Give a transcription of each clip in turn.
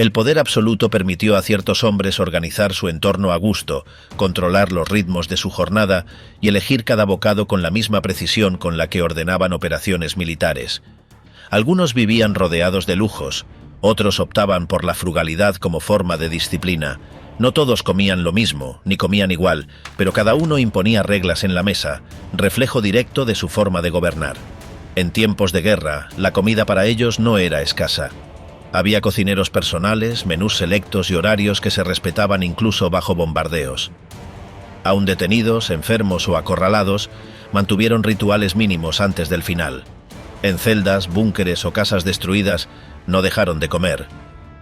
El poder absoluto permitió a ciertos hombres organizar su entorno a gusto, controlar los ritmos de su jornada y elegir cada bocado con la misma precisión con la que ordenaban operaciones militares. Algunos vivían rodeados de lujos, otros optaban por la frugalidad como forma de disciplina. No todos comían lo mismo, ni comían igual, pero cada uno imponía reglas en la mesa, reflejo directo de su forma de gobernar. En tiempos de guerra, la comida para ellos no era escasa. Había cocineros personales, menús selectos y horarios que se respetaban incluso bajo bombardeos. Aun detenidos, enfermos o acorralados, mantuvieron rituales mínimos antes del final. En celdas, búnkeres o casas destruidas, no dejaron de comer.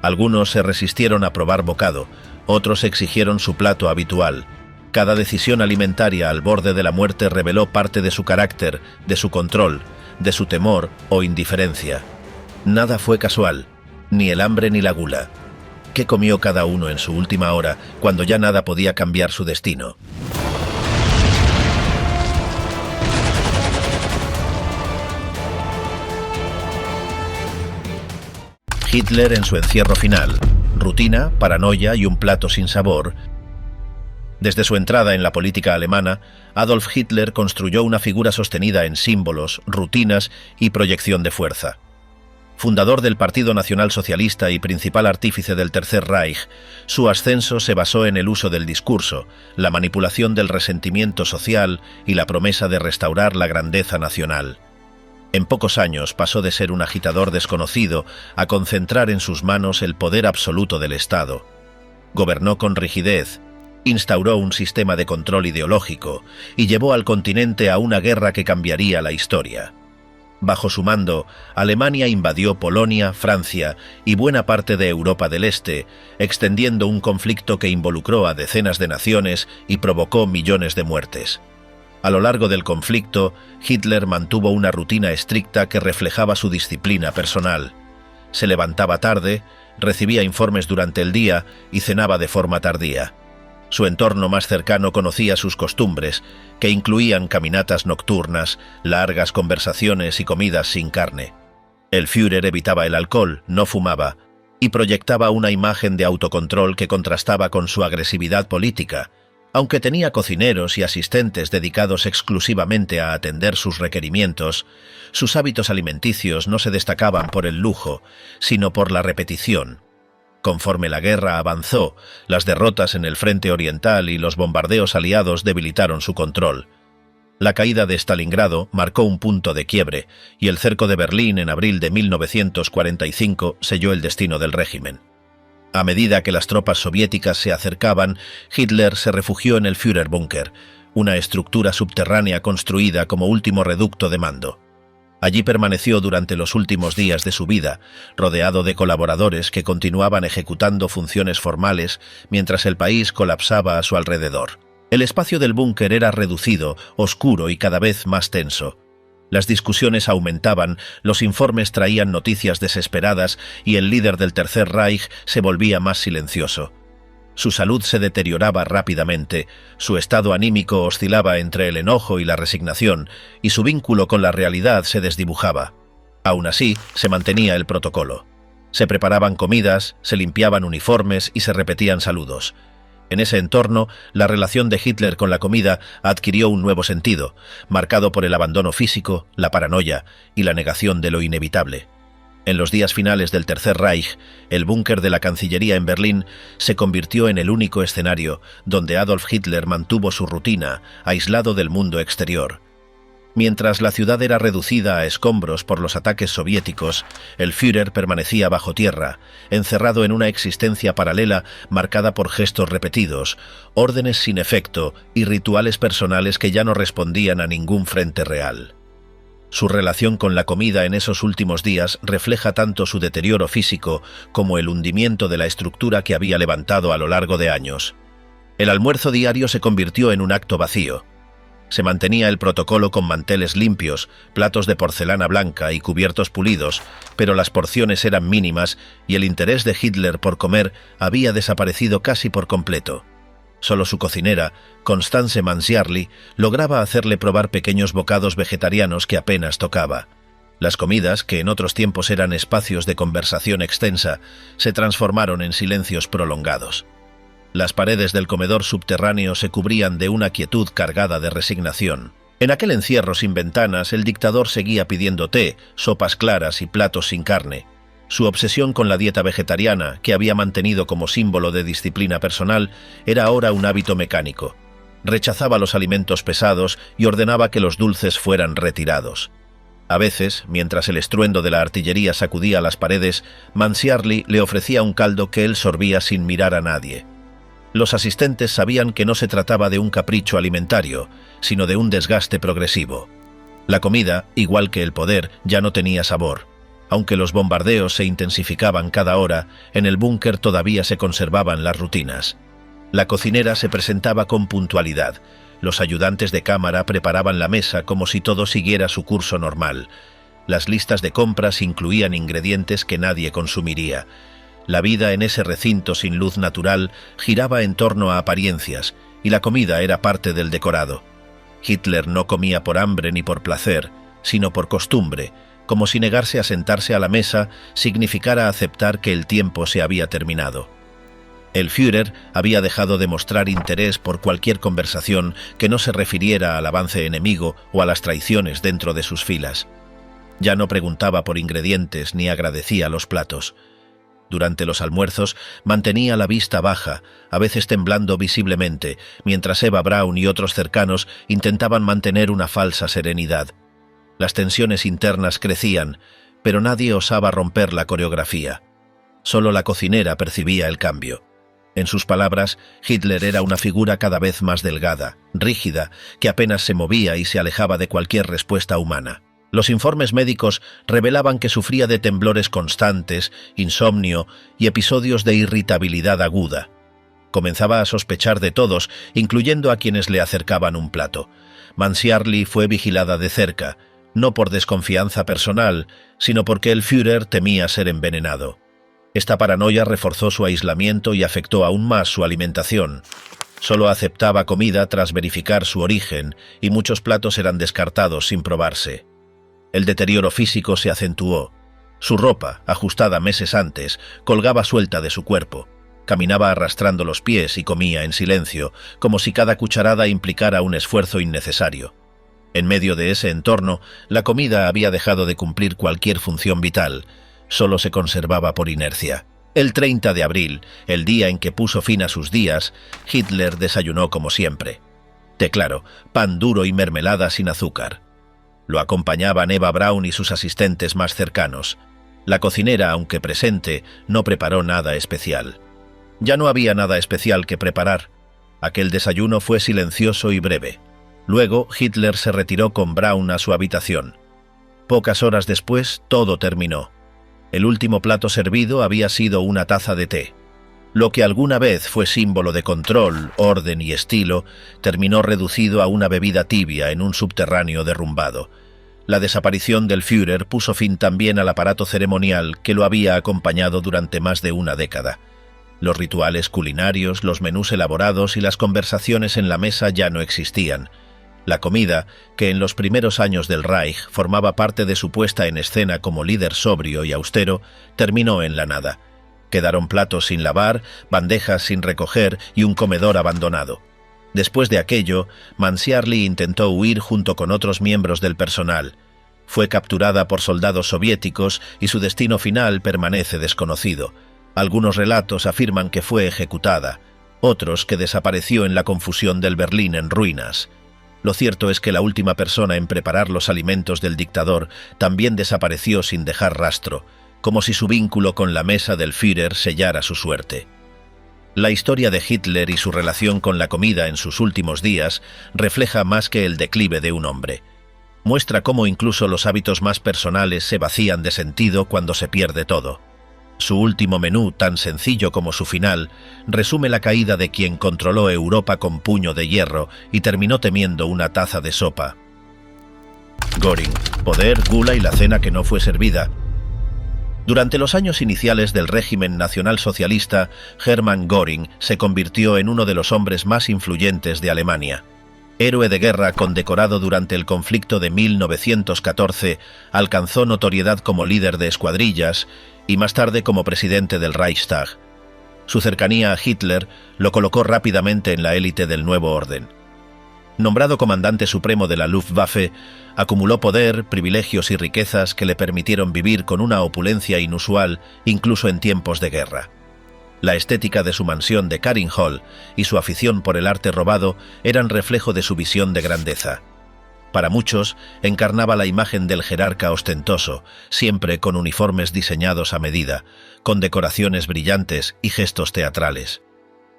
Algunos se resistieron a probar bocado, otros exigieron su plato habitual. Cada decisión alimentaria al borde de la muerte reveló parte de su carácter, de su control, de su temor o indiferencia. Nada fue casual, ni el hambre ni la gula. ¿Qué comió cada uno en su última hora, cuando ya nada podía cambiar su destino? Hitler en su encierro final. Rutina, paranoia y un plato sin sabor. Desde su entrada en la política alemana, Adolf Hitler construyó una figura sostenida en símbolos, rutinas y proyección de fuerza. Fundador del Partido Nacional Socialista y principal artífice del Tercer Reich, su ascenso se basó en el uso del discurso, la manipulación del resentimiento social y la promesa de restaurar la grandeza nacional. En pocos años pasó de ser un agitador desconocido a concentrar en sus manos el poder absoluto del Estado. Gobernó con rigidez, instauró un sistema de control ideológico y llevó al continente a una guerra que cambiaría la historia. Bajo su mando, Alemania invadió Polonia, Francia y buena parte de Europa del Este, extendiendo un conflicto que involucró a decenas de naciones y provocó millones de muertes. A lo largo del conflicto, Hitler mantuvo una rutina estricta que reflejaba su disciplina personal. Se levantaba tarde, recibía informes durante el día y cenaba de forma tardía. Su entorno más cercano conocía sus costumbres, que incluían caminatas nocturnas, largas conversaciones y comidas sin carne. El Führer evitaba el alcohol, no fumaba, y proyectaba una imagen de autocontrol que contrastaba con su agresividad política. Aunque tenía cocineros y asistentes dedicados exclusivamente a atender sus requerimientos, sus hábitos alimenticios no se destacaban por el lujo, sino por la repetición. Conforme la guerra avanzó, las derrotas en el frente oriental y los bombardeos aliados debilitaron su control. La caída de Stalingrado marcó un punto de quiebre, y el cerco de Berlín en abril de 1945 selló el destino del régimen. A medida que las tropas soviéticas se acercaban, Hitler se refugió en el Führerbunker, una estructura subterránea construida como último reducto de mando. Allí permaneció durante los últimos días de su vida, rodeado de colaboradores que continuaban ejecutando funciones formales mientras el país colapsaba a su alrededor. El espacio del búnker era reducido, oscuro y cada vez más tenso. Las discusiones aumentaban, los informes traían noticias desesperadas y el líder del Tercer Reich se volvía más silencioso. Su salud se deterioraba rápidamente, su estado anímico oscilaba entre el enojo y la resignación, y su vínculo con la realidad se desdibujaba. Aún así, se mantenía el protocolo. Se preparaban comidas, se limpiaban uniformes y se repetían saludos. En ese entorno, la relación de Hitler con la comida adquirió un nuevo sentido, marcado por el abandono físico, la paranoia y la negación de lo inevitable. En los días finales del Tercer Reich, el búnker de la Cancillería en Berlín se convirtió en el único escenario donde Adolf Hitler mantuvo su rutina, aislado del mundo exterior. Mientras la ciudad era reducida a escombros por los ataques soviéticos, el Führer permanecía bajo tierra, encerrado en una existencia paralela marcada por gestos repetidos, órdenes sin efecto y rituales personales que ya no respondían a ningún frente real. Su relación con la comida en esos últimos días refleja tanto su deterioro físico como el hundimiento de la estructura que había levantado a lo largo de años. El almuerzo diario se convirtió en un acto vacío. Se mantenía el protocolo con manteles limpios, platos de porcelana blanca y cubiertos pulidos, pero las porciones eran mínimas y el interés de Hitler por comer había desaparecido casi por completo. Solo su cocinera, Constance Manziarly, lograba hacerle probar pequeños bocados vegetarianos que apenas tocaba. Las comidas, que en otros tiempos eran espacios de conversación extensa, se transformaron en silencios prolongados. Las paredes del comedor subterráneo se cubrían de una quietud cargada de resignación. En aquel encierro sin ventanas, el dictador seguía pidiendo té, sopas claras y platos sin carne. Su obsesión con la dieta vegetariana, que había mantenido como símbolo de disciplina personal, era ahora un hábito mecánico. Rechazaba los alimentos pesados y ordenaba que los dulces fueran retirados. A veces, mientras el estruendo de la artillería sacudía las paredes, Mansiarly le ofrecía un caldo que él sorbía sin mirar a nadie. Los asistentes sabían que no se trataba de un capricho alimentario, sino de un desgaste progresivo. La comida, igual que el poder, ya no tenía sabor. Aunque los bombardeos se intensificaban cada hora, en el búnker todavía se conservaban las rutinas. La cocinera se presentaba con puntualidad. Los ayudantes de cámara preparaban la mesa como si todo siguiera su curso normal. Las listas de compras incluían ingredientes que nadie consumiría. La vida en ese recinto sin luz natural giraba en torno a apariencias, y la comida era parte del decorado. Hitler no comía por hambre ni por placer, sino por costumbre, como si negarse a sentarse a la mesa significara aceptar que el tiempo se había terminado. El Führer había dejado de mostrar interés por cualquier conversación que no se refiriera al avance enemigo o a las traiciones dentro de sus filas. Ya no preguntaba por ingredientes ni agradecía los platos. Durante los almuerzos mantenía la vista baja, a veces temblando visiblemente, mientras Eva Braun y otros cercanos intentaban mantener una falsa serenidad. Las tensiones internas crecían, pero nadie osaba romper la coreografía. Solo la cocinera percibía el cambio. En sus palabras, Hitler era una figura cada vez más delgada, rígida, que apenas se movía y se alejaba de cualquier respuesta humana. Los informes médicos revelaban que sufría de temblores constantes, insomnio y episodios de irritabilidad aguda. Comenzaba a sospechar de todos, incluyendo a quienes le acercaban un plato. Mansiarly fue vigilada de cerca, no por desconfianza personal, sino porque el Führer temía ser envenenado. Esta paranoia reforzó su aislamiento y afectó aún más su alimentación. Solo aceptaba comida tras verificar su origen, y muchos platos eran descartados sin probarse. El deterioro físico se acentuó. Su ropa, ajustada meses antes, colgaba suelta de su cuerpo. Caminaba arrastrando los pies y comía en silencio, como si cada cucharada implicara un esfuerzo innecesario. En medio de ese entorno, la comida había dejado de cumplir cualquier función vital. Solo se conservaba por inercia. El 30 de abril, el día en que puso fin a sus días, Hitler desayunó como siempre. Té claro, pan duro y mermelada sin azúcar. Lo acompañaban Eva Braun y sus asistentes más cercanos. La cocinera, aunque presente, no preparó nada especial. Ya no había nada especial que preparar. Aquel desayuno fue silencioso y breve. Luego, Hitler se retiró con Braun a su habitación. Pocas horas después, todo terminó. El último plato servido había sido una taza de té. Lo que alguna vez fue símbolo de control, orden y estilo, terminó reducido a una bebida tibia en un subterráneo derrumbado. La desaparición del Führer puso fin también al aparato ceremonial que lo había acompañado durante más de una década. Los rituales culinarios, los menús elaborados y las conversaciones en la mesa ya no existían. La comida, que en los primeros años del Reich formaba parte de su puesta en escena como líder sobrio y austero, terminó en la nada. Quedaron platos sin lavar, bandejas sin recoger y un comedor abandonado. Después de aquello, Mansiarly intentó huir junto con otros miembros del personal. Fue capturada por soldados soviéticos y su destino final permanece desconocido. Algunos relatos afirman que fue ejecutada, otros que desapareció en la confusión del Berlín en ruinas. Lo cierto es que la última persona en preparar los alimentos del dictador también desapareció sin dejar rastro, como si su vínculo con la mesa del Führer sellara su suerte. La historia de Hitler y su relación con la comida en sus últimos días refleja más que el declive de un hombre. Muestra cómo incluso los hábitos más personales se vacían de sentido cuando se pierde todo. Su último menú, tan sencillo como su final, resume la caída de quien controló Europa con puño de hierro y terminó temiendo una taza de sopa. Göring, poder, gula y la cena que no fue servida. Durante los años iniciales del régimen nacionalsocialista, Hermann Göring se convirtió en uno de los hombres más influyentes de Alemania. Héroe de guerra condecorado durante el conflicto de 1914, alcanzó notoriedad como líder de escuadrillas y más tarde como presidente del Reichstag. Su cercanía a Hitler lo colocó rápidamente en la élite del nuevo orden. Nombrado comandante supremo de la Luftwaffe, acumuló poder, privilegios y riquezas que le permitieron vivir con una opulencia inusual incluso en tiempos de guerra. La estética de su mansión de Karin Hall y su afición por el arte robado eran reflejo de su visión de grandeza. Para muchos, encarnaba la imagen del jerarca ostentoso, siempre con uniformes diseñados a medida, con decoraciones brillantes y gestos teatrales.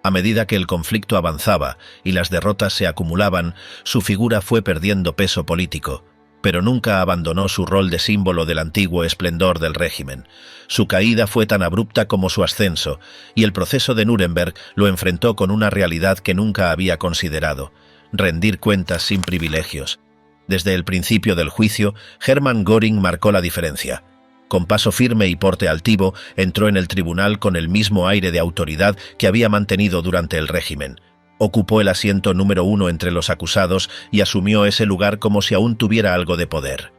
A medida que el conflicto avanzaba y las derrotas se acumulaban, su figura fue perdiendo peso político, pero nunca abandonó su rol de símbolo del antiguo esplendor del régimen. Su caída fue tan abrupta como su ascenso, y el proceso de Nuremberg lo enfrentó con una realidad que nunca había considerado: rendir cuentas sin privilegios. Desde el principio del juicio, Hermann Göring marcó la diferencia. Con paso firme y porte altivo, entró en el tribunal con el mismo aire de autoridad que había mantenido durante el régimen. Ocupó el asiento número 1 entre los acusados y asumió ese lugar como si aún tuviera algo de poder.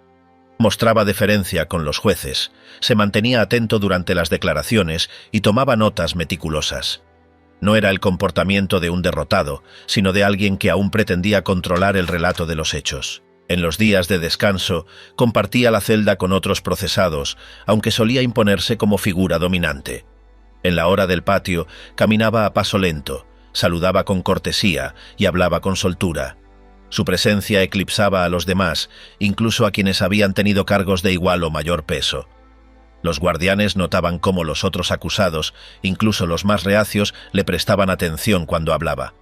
Mostraba deferencia con los jueces, se mantenía atento durante las declaraciones y tomaba notas meticulosas. No era el comportamiento de un derrotado, sino de alguien que aún pretendía controlar el relato de los hechos. En los días de descanso, compartía la celda con otros procesados, aunque solía imponerse como figura dominante. En la hora del patio, caminaba a paso lento, saludaba con cortesía y hablaba con soltura. Su presencia eclipsaba a los demás, incluso a quienes habían tenido cargos de igual o mayor peso. Los guardianes notaban cómo los otros acusados, incluso los más reacios, le prestaban atención cuando hablaba.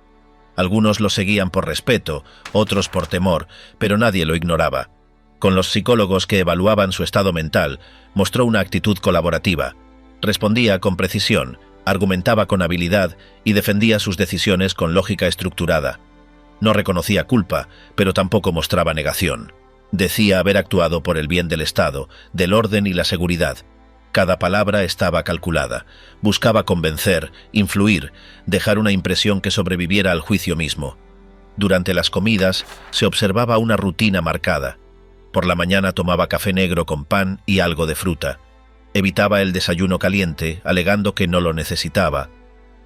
Algunos lo seguían por respeto, otros por temor, pero nadie lo ignoraba. Con los psicólogos que evaluaban su estado mental, mostró una actitud colaborativa. Respondía con precisión, argumentaba con habilidad y defendía sus decisiones con lógica estructurada. No reconocía culpa, pero tampoco mostraba negación. Decía haber actuado por el bien del Estado, del orden y la seguridad. Cada palabra estaba calculada. Buscaba convencer, influir, dejar una impresión que sobreviviera al juicio mismo. Durante las comidas se observaba una rutina marcada. Por la mañana tomaba café negro con pan y algo de fruta. Evitaba el desayuno caliente, alegando que no lo necesitaba.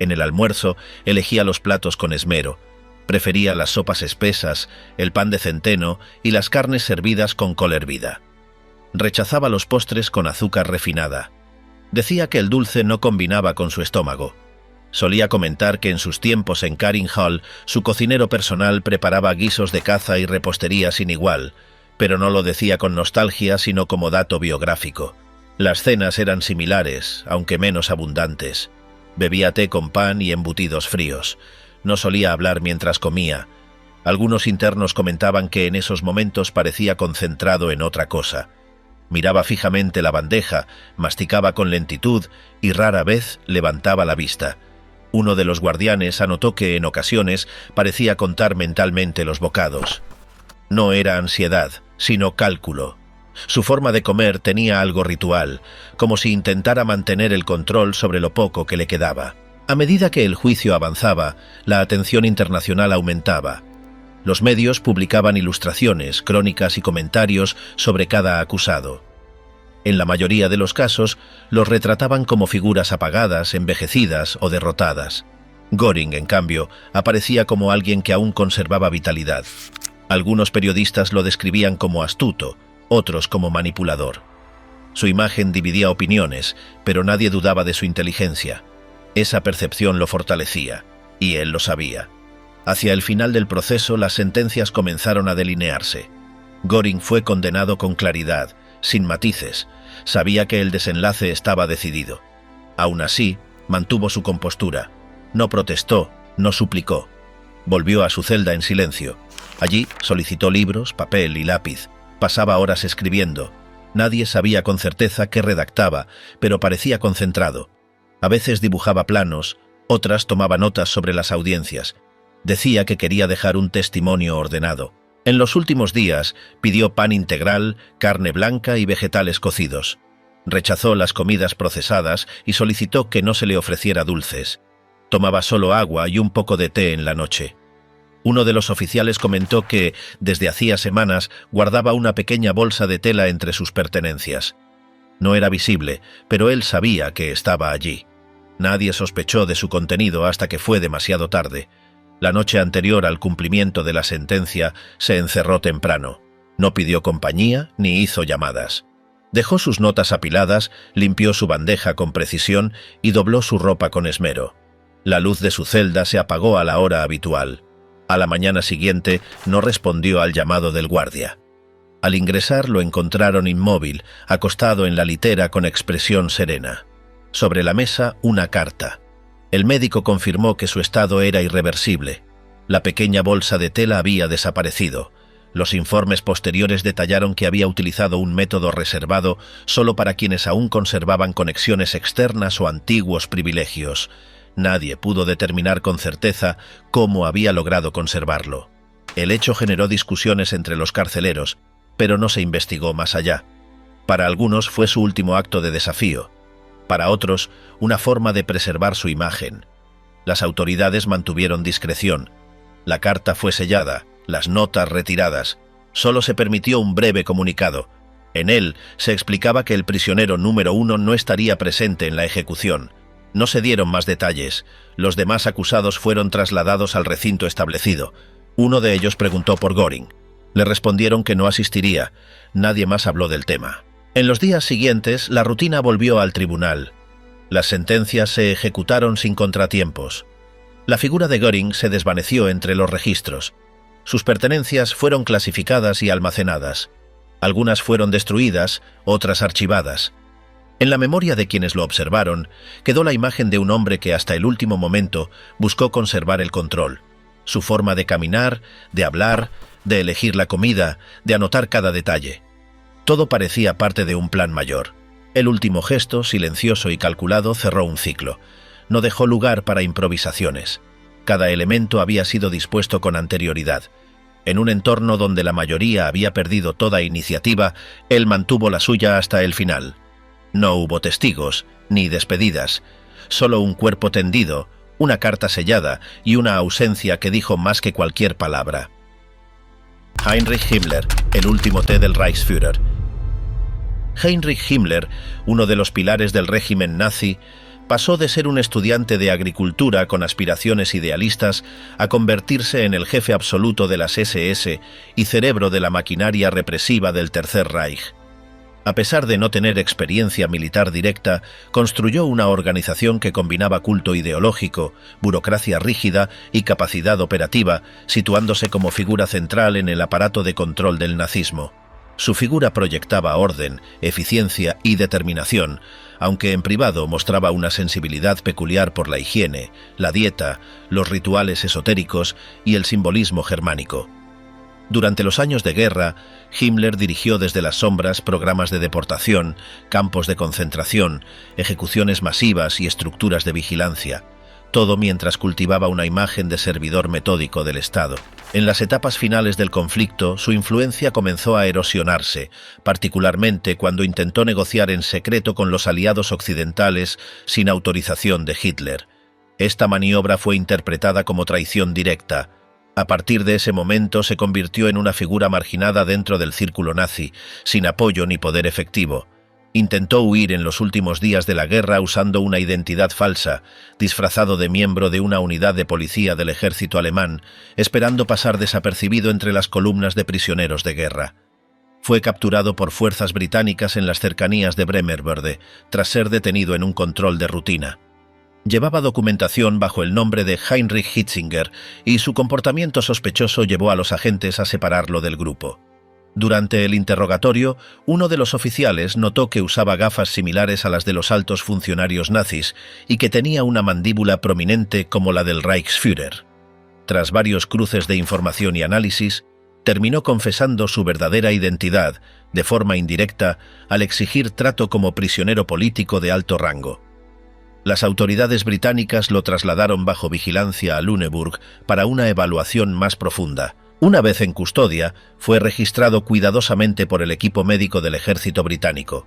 En el almuerzo elegía los platos con esmero. Prefería las sopas espesas, el pan de centeno y las carnes servidas con col hervida. Rechazaba los postres con azúcar refinada. Decía que el dulce no combinaba con su estómago. Solía comentar que en sus tiempos en Karin Hall su cocinero personal preparaba guisos de caza y repostería sin igual, pero no lo decía con nostalgia sino como dato biográfico. Las cenas eran similares, aunque menos abundantes. Bebía té con pan y embutidos fríos. No solía hablar mientras comía. Algunos internos comentaban que en esos momentos parecía concentrado en otra cosa. Miraba fijamente la bandeja, masticaba con lentitud y rara vez levantaba la vista. Uno de los guardianes anotó que en ocasiones parecía contar mentalmente los bocados. No era ansiedad, sino cálculo. Su forma de comer tenía algo ritual, como si intentara mantener el control sobre lo poco que le quedaba. A medida que el juicio avanzaba, la atención internacional aumentaba. Los medios publicaban ilustraciones, crónicas y comentarios sobre cada acusado. En la mayoría de los casos, los retrataban como figuras apagadas, envejecidas o derrotadas. Göring, en cambio, aparecía como alguien que aún conservaba vitalidad. Algunos periodistas lo describían como astuto, otros como manipulador. Su imagen dividía opiniones, pero nadie dudaba de su inteligencia. Esa percepción lo fortalecía, y él lo sabía. Hacia el final del proceso, las sentencias comenzaron a delinearse. Göring fue condenado con claridad, sin matices. Sabía que el desenlace estaba decidido. Aún así, mantuvo su compostura. No protestó, no suplicó. Volvió a su celda en silencio. Allí solicitó libros, papel y lápiz. Pasaba horas escribiendo. Nadie sabía con certeza qué redactaba, pero parecía concentrado. A veces dibujaba planos, otras tomaba notas sobre las audiencias. Decía que quería dejar un testimonio ordenado. En los últimos días pidió pan integral, carne blanca y vegetales cocidos. Rechazó las comidas procesadas y solicitó que no se le ofreciera dulces. Tomaba solo agua y un poco de té en la noche. Uno de los oficiales comentó que, desde hacía semanas, guardaba una pequeña bolsa de tela entre sus pertenencias. No era visible, pero él sabía que estaba allí. Nadie sospechó de su contenido hasta que fue demasiado tarde. La noche anterior al cumplimiento de la sentencia, se encerró temprano. No pidió compañía ni hizo llamadas. Dejó sus notas apiladas, limpió su bandeja con precisión y dobló su ropa con esmero. La luz de su celda se apagó a la hora habitual. A la mañana siguiente no respondió al llamado del guardia. Al ingresar lo encontraron inmóvil, acostado en la litera con expresión serena. Sobre la mesa, una carta. El médico confirmó que su estado era irreversible. La pequeña bolsa de tela había desaparecido. Los informes posteriores detallaron que había utilizado un método reservado solo para quienes aún conservaban conexiones externas o antiguos privilegios. Nadie pudo determinar con certeza cómo había logrado conservarlo. El hecho generó discusiones entre los carceleros, pero no se investigó más allá. Para algunos fue su último acto de desafío. Para otros, una forma de preservar su imagen. Las autoridades mantuvieron discreción. La carta fue sellada, las notas retiradas. Solo se permitió un breve comunicado. En él se explicaba que el prisionero número 1 no estaría presente en la ejecución. No se dieron más detalles. Los demás acusados fueron trasladados al recinto establecido. Uno de ellos preguntó por Göring. Le respondieron que no asistiría. Nadie más habló del tema. En los días siguientes, la rutina volvió al tribunal. Las sentencias se ejecutaron sin contratiempos. La figura de Göring se desvaneció entre los registros. Sus pertenencias fueron clasificadas y almacenadas. Algunas fueron destruidas, otras archivadas. En la memoria de quienes lo observaron, quedó la imagen de un hombre que hasta el último momento buscó conservar el control. Su forma de caminar, de hablar, de elegir la comida, de anotar cada detalle. Todo parecía parte de un plan mayor. El último gesto, silencioso y calculado, cerró un ciclo. No dejó lugar para improvisaciones. Cada elemento había sido dispuesto con anterioridad. En un entorno donde la mayoría había perdido toda iniciativa, él mantuvo la suya hasta el final. No hubo testigos, ni despedidas. Solo un cuerpo tendido, una carta sellada y una ausencia que dijo más que cualquier palabra. Heinrich Himmler, el último té del Reichsführer. Heinrich Himmler, uno de los pilares del régimen nazi, pasó de ser un estudiante de agricultura con aspiraciones idealistas a convertirse en el jefe absoluto de las SS y cerebro de la maquinaria represiva del Tercer Reich. A pesar de no tener experiencia militar directa, construyó una organización que combinaba culto ideológico, burocracia rígida y capacidad operativa, situándose como figura central en el aparato de control del nazismo. Su figura proyectaba orden, eficiencia y determinación, aunque en privado mostraba una sensibilidad peculiar por la higiene, la dieta, los rituales esotéricos y el simbolismo germánico. Durante los años de guerra, Himmler dirigió desde las sombras programas de deportación, campos de concentración, ejecuciones masivas y estructuras de vigilancia, todo mientras cultivaba una imagen de servidor metódico del Estado. En las etapas finales del conflicto, su influencia comenzó a erosionarse, particularmente cuando intentó negociar en secreto con los aliados occidentales sin autorización de Hitler. Esta maniobra fue interpretada como traición directa. A partir de ese momento se convirtió en una figura marginada dentro del círculo nazi, sin apoyo ni poder efectivo. Intentó huir en los últimos días de la guerra usando una identidad falsa, disfrazado de miembro de una unidad de policía del ejército alemán, esperando pasar desapercibido entre las columnas de prisioneros de guerra. Fue capturado por fuerzas británicas en las cercanías de Bremervörde, tras ser detenido en un control de rutina. Llevaba documentación bajo el nombre de Heinrich Hitzinger y su comportamiento sospechoso llevó a los agentes a separarlo del grupo. Durante el interrogatorio, uno de los oficiales notó que usaba gafas similares a las de los altos funcionarios nazis y que tenía una mandíbula prominente como la del Reichsführer. Tras varios cruces de información y análisis, terminó confesando su verdadera identidad, de forma indirecta, al exigir trato como prisionero político de alto rango. Las autoridades británicas lo trasladaron bajo vigilancia a Lüneburg para una evaluación más profunda. Una vez en custodia, fue registrado cuidadosamente por el equipo médico del ejército británico.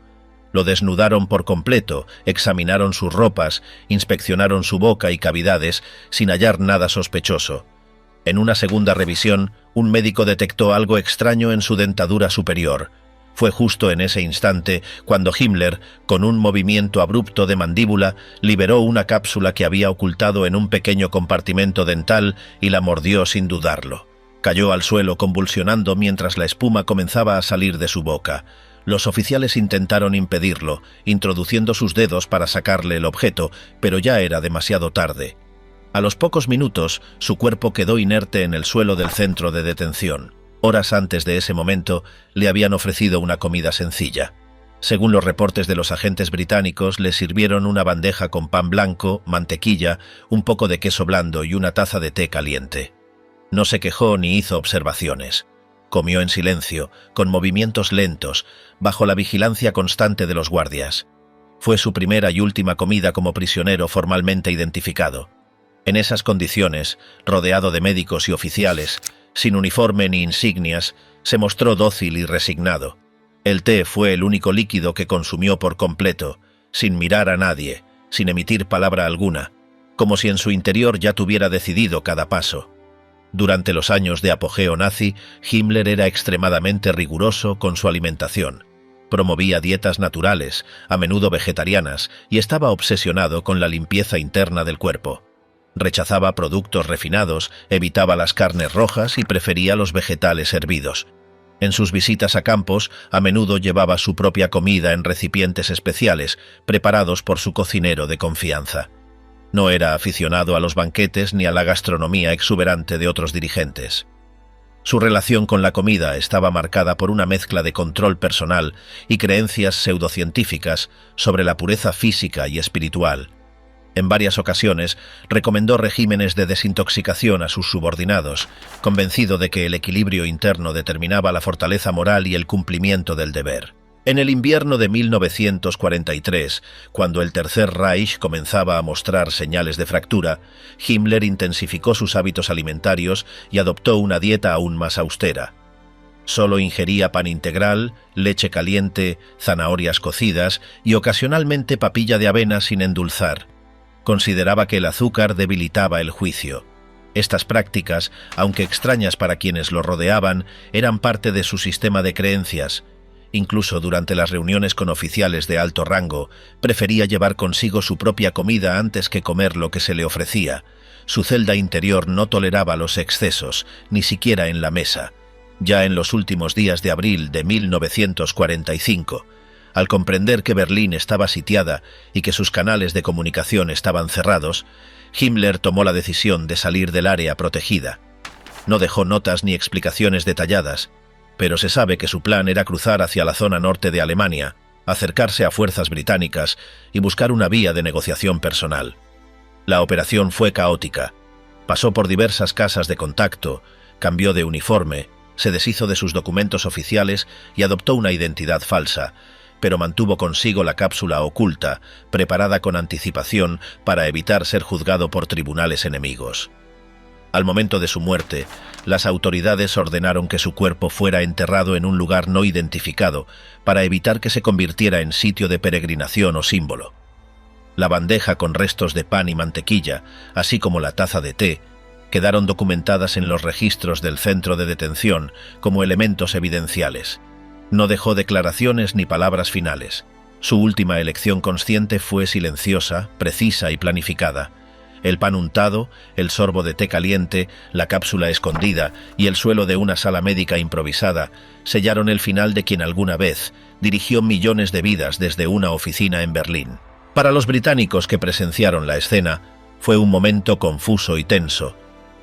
Lo desnudaron por completo, examinaron sus ropas, inspeccionaron su boca y cavidades, sin hallar nada sospechoso. En una segunda revisión, un médico detectó algo extraño en su dentadura superior. Fue justo en ese instante cuando Himmler, con un movimiento abrupto de mandíbula, liberó una cápsula que había ocultado en un pequeño compartimento dental y la mordió sin dudarlo. Cayó al suelo convulsionando mientras la espuma comenzaba a salir de su boca. Los oficiales intentaron impedirlo, introduciendo sus dedos para sacarle el objeto, pero ya era demasiado tarde. A los pocos minutos, su cuerpo quedó inerte en el suelo del centro de detención. Horas antes de ese momento, le habían ofrecido una comida sencilla. Según los reportes de los agentes británicos, le sirvieron una bandeja con pan blanco, mantequilla, un poco de queso blando y una taza de té caliente. No se quejó ni hizo observaciones. Comió en silencio, con movimientos lentos, bajo la vigilancia constante de los guardias. Fue su primera y última comida como prisionero formalmente identificado. En esas condiciones, rodeado de médicos y oficiales, sin uniforme ni insignias, se mostró dócil y resignado. El té fue el único líquido que consumió por completo, sin mirar a nadie, sin emitir palabra alguna, como si en su interior ya tuviera decidido cada paso. Durante los años de apogeo nazi, Himmler era extremadamente riguroso con su alimentación. Promovía dietas naturales, a menudo vegetarianas, y estaba obsesionado con la limpieza interna del cuerpo. Rechazaba productos refinados, evitaba las carnes rojas y prefería los vegetales hervidos. En sus visitas a campos, a menudo llevaba su propia comida en recipientes especiales, preparados por su cocinero de confianza. No era aficionado a los banquetes ni a la gastronomía exuberante de otros dirigentes. Su relación con la comida estaba marcada por una mezcla de control personal y creencias pseudocientíficas sobre la pureza física y espiritual. En varias ocasiones recomendó regímenes de desintoxicación a sus subordinados, convencido de que el equilibrio interno determinaba la fortaleza moral y el cumplimiento del deber. En el invierno de 1943, cuando el Tercer Reich comenzaba a mostrar señales de fractura, Himmler intensificó sus hábitos alimentarios y adoptó una dieta aún más austera. Solo ingería pan integral, leche caliente, zanahorias cocidas y ocasionalmente papilla de avena sin endulzar. Consideraba que el azúcar debilitaba el juicio. Estas prácticas, aunque extrañas para quienes lo rodeaban, eran parte de su sistema de creencias. Incluso durante las reuniones con oficiales de alto rango, prefería llevar consigo su propia comida antes que comer lo que se le ofrecía. Su celda interior no toleraba los excesos, ni siquiera en la mesa. Ya en los últimos días de abril de 1945, al comprender que Berlín estaba sitiada y que sus canales de comunicación estaban cerrados, Himmler tomó la decisión de salir del área protegida. No dejó notas ni explicaciones detalladas, pero se sabe que su plan era cruzar hacia la zona norte de Alemania, acercarse a fuerzas británicas y buscar una vía de negociación personal. La operación fue caótica. Pasó por diversas casas de contacto, cambió de uniforme, se deshizo de sus documentos oficiales y adoptó una identidad falsa, pero mantuvo consigo la cápsula oculta, preparada con anticipación para evitar ser juzgado por tribunales enemigos. Al momento de su muerte, las autoridades ordenaron que su cuerpo fuera enterrado en un lugar no identificado para evitar que se convirtiera en sitio de peregrinación o símbolo. La bandeja con restos de pan y mantequilla, así como la taza de té, quedaron documentadas en los registros del centro de detención como elementos evidenciales. No dejó declaraciones ni palabras finales. Su última elección consciente fue silenciosa, precisa y planificada. El pan untado, el sorbo de té caliente, la cápsula escondida y el suelo de una sala médica improvisada sellaron el final de quien alguna vez dirigió millones de vidas desde una oficina en Berlín. Para los británicos que presenciaron la escena, fue un momento confuso y tenso.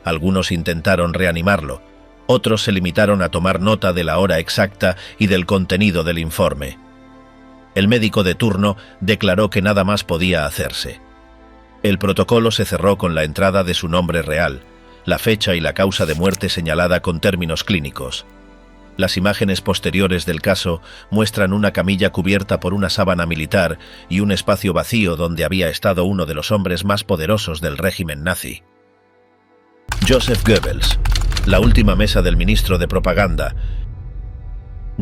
Algunos intentaron reanimarlo. Otros se limitaron a tomar nota de la hora exacta y del contenido del informe. El médico de turno declaró que nada más podía hacerse. El protocolo se cerró con la entrada de su nombre real, la fecha y la causa de muerte señalada con términos clínicos. Las imágenes posteriores del caso muestran una camilla cubierta por una sábana militar y un espacio vacío donde había estado uno de los hombres más poderosos del régimen nazi. Joseph Goebbels, la última mesa del ministro de propaganda.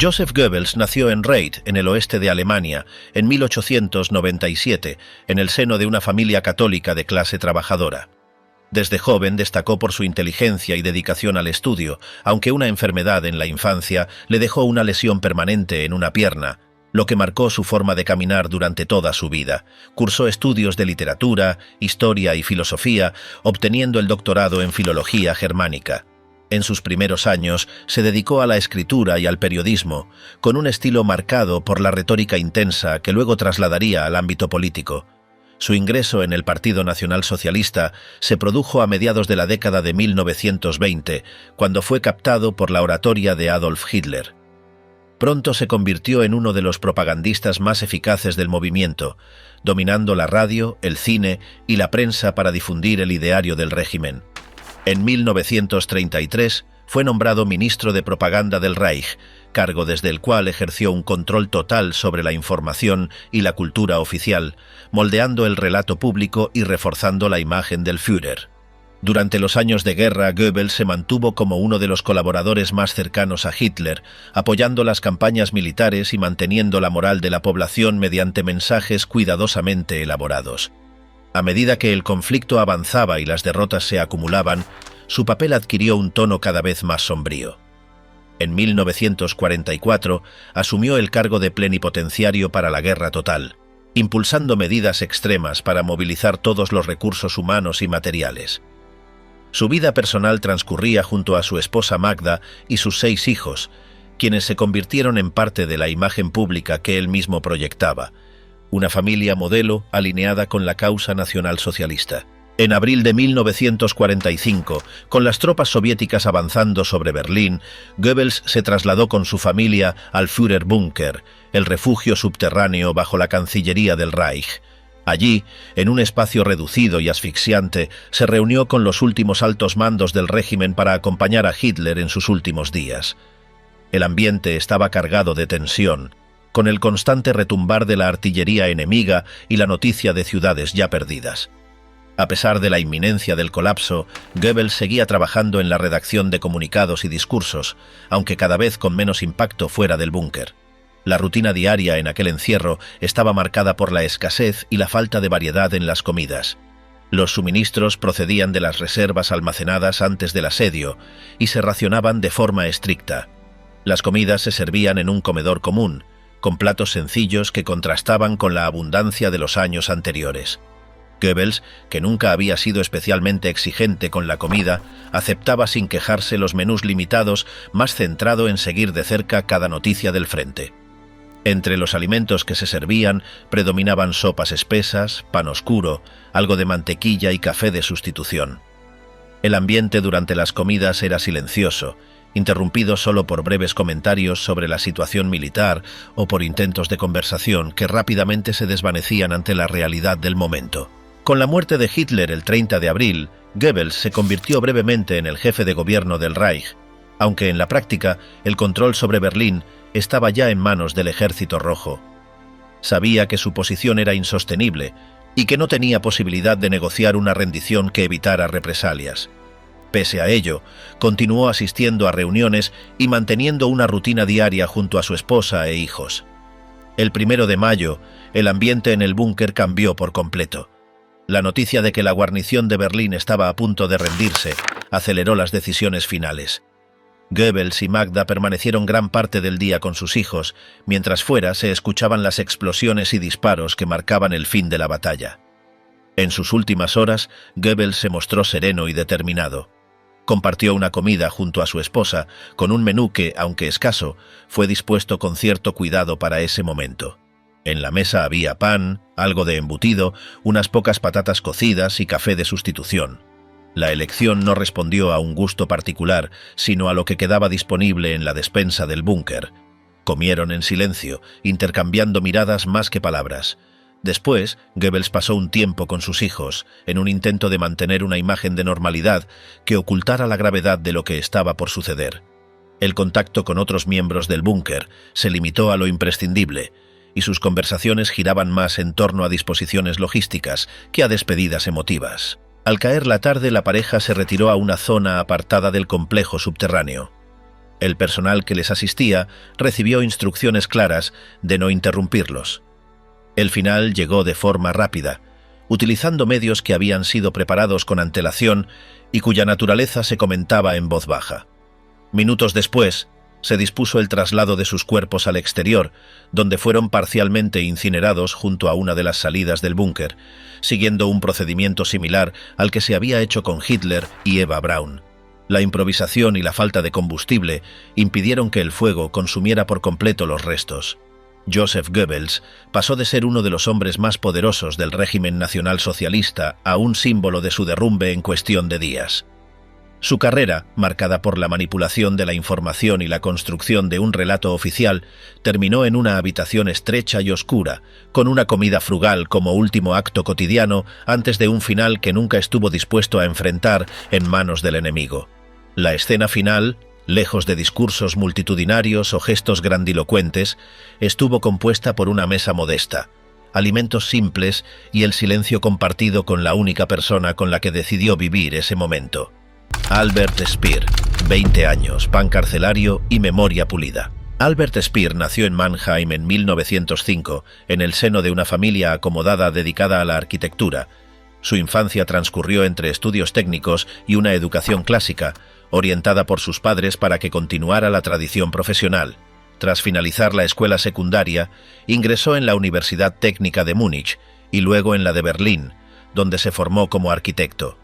Joseph Goebbels nació en Reit, en el oeste de Alemania, en 1897, en el seno de una familia católica de clase trabajadora. Desde joven destacó por su inteligencia y dedicación al estudio, aunque una enfermedad en la infancia le dejó una lesión permanente en una pierna, lo que marcó su forma de caminar durante toda su vida. Cursó estudios de literatura, historia y filosofía, obteniendo el doctorado en filología germánica. En sus primeros años se dedicó a la escritura y al periodismo, con un estilo marcado por la retórica intensa que luego trasladaría al ámbito político. Su ingreso en el Partido Nacional Socialista se produjo a mediados de la década de 1920, cuando fue captado por la oratoria de Adolf Hitler. Pronto se convirtió en uno de los propagandistas más eficaces del movimiento, dominando la radio, el cine y la prensa para difundir el ideario del régimen. En 1933 fue nombrado ministro de Propaganda del Reich, cargo desde el cual ejerció un control total sobre la información y la cultura oficial, moldeando el relato público y reforzando la imagen del Führer. Durante los años de guerra, Goebbels se mantuvo como uno de los colaboradores más cercanos a Hitler, apoyando las campañas militares y manteniendo la moral de la población mediante mensajes cuidadosamente elaborados. A medida que el conflicto avanzaba y las derrotas se acumulaban, su papel adquirió un tono cada vez más sombrío. En 1944 asumió el cargo de plenipotenciario para la guerra total, impulsando medidas extremas para movilizar todos los recursos humanos y materiales. Su vida personal transcurría junto a su esposa Magda y sus 6 hijos, quienes se convirtieron en parte de la imagen pública que él mismo proyectaba, una familia modelo alineada con la causa nacionalsocialista. En abril de 1945, con las tropas soviéticas avanzando sobre Berlín, Goebbels se trasladó con su familia al Führerbunker, el refugio subterráneo bajo la Cancillería del Reich. Allí, en un espacio reducido y asfixiante, se reunió con los últimos altos mandos del régimen para acompañar a Hitler en sus últimos días. El ambiente estaba cargado de tensión, con el constante retumbar de la artillería enemiga y la noticia de ciudades ya perdidas. A pesar de la inminencia del colapso, Goebbels seguía trabajando en la redacción de comunicados y discursos, aunque cada vez con menos impacto fuera del búnker. La rutina diaria en aquel encierro estaba marcada por la escasez y la falta de variedad en las comidas. Los suministros procedían de las reservas almacenadas antes del asedio y se racionaban de forma estricta. Las comidas se servían en un comedor común, con platos sencillos que contrastaban con la abundancia de los años anteriores. Goebbels, que nunca había sido especialmente exigente con la comida, aceptaba sin quejarse los menús limitados, más centrado en seguir de cerca cada noticia del frente. Entre los alimentos que se servían predominaban sopas espesas, pan oscuro, algo de mantequilla y café de sustitución. El ambiente durante las comidas era silencioso, interrumpido solo por breves comentarios sobre la situación militar o por intentos de conversación que rápidamente se desvanecían ante la realidad del momento. Con la muerte de Hitler el 30 de abril, Goebbels se convirtió brevemente en el jefe de gobierno del Reich, aunque en la práctica el control sobre Berlín estaba ya en manos del Ejército Rojo. Sabía que su posición era insostenible y que no tenía posibilidad de negociar una rendición que evitara represalias. Pese a ello, continuó asistiendo a reuniones y manteniendo una rutina diaria junto a su esposa e hijos. El 1 de mayo, el ambiente en el búnker cambió por completo. La noticia de que la guarnición de Berlín estaba a punto de rendirse aceleró las decisiones finales. Goebbels y Magda permanecieron gran parte del día con sus hijos, mientras fuera se escuchaban las explosiones y disparos que marcaban el fin de la batalla. En sus últimas horas, Goebbels se mostró sereno y determinado. Compartió una comida junto a su esposa, con un menú que, aunque escaso, fue dispuesto con cierto cuidado para ese momento. En la mesa había pan, algo de embutido, unas pocas patatas cocidas y café de sustitución. La elección no respondió a un gusto particular, sino a lo que quedaba disponible en la despensa del búnker. Comieron en silencio, intercambiando miradas más que palabras. Después, Goebbels pasó un tiempo con sus hijos, en un intento de mantener una imagen de normalidad que ocultara la gravedad de lo que estaba por suceder. El contacto con otros miembros del búnker se limitó a lo imprescindible, y sus conversaciones giraban más en torno a disposiciones logísticas que a despedidas emotivas. Al caer la tarde, la pareja se retiró a una zona apartada del complejo subterráneo. El personal que les asistía recibió instrucciones claras de no interrumpirlos. El final llegó de forma rápida. utilizando medios que habían sido preparados con antelación y cuya naturaleza se comentaba en voz baja. Minutos después, se dispuso el traslado de sus cuerpos al exterior, donde fueron parcialmente incinerados junto a una de las salidas del búnker, siguiendo un procedimiento similar al que se había hecho con Hitler y Eva Braun. La improvisación y la falta de combustible impidieron que el fuego consumiera por completo los restos. Joseph Goebbels pasó de ser uno de los hombres más poderosos del régimen nacionalsocialista a un símbolo de su derrumbe en cuestión de días. Su carrera, marcada por la manipulación de la información y la construcción de un relato oficial, terminó en una habitación estrecha y oscura, con una comida frugal como último acto cotidiano antes de un final que nunca estuvo dispuesto a enfrentar en manos del enemigo. La escena final, lejos de discursos multitudinarios o gestos grandilocuentes, estuvo compuesta por una mesa modesta, alimentos simples y el silencio compartido con la única persona con la que decidió vivir ese momento. Albert Speer, 20 años, pan carcelario y memoria pulida. Albert Speer nació en Mannheim en 1905, en el seno de una familia acomodada dedicada a la arquitectura. Su infancia transcurrió entre estudios técnicos y una educación clásica, orientada por sus padres para que continuara la tradición profesional. Tras finalizar la escuela secundaria, ingresó en la Universidad Técnica de Múnich y luego en la de Berlín, donde se formó como arquitecto.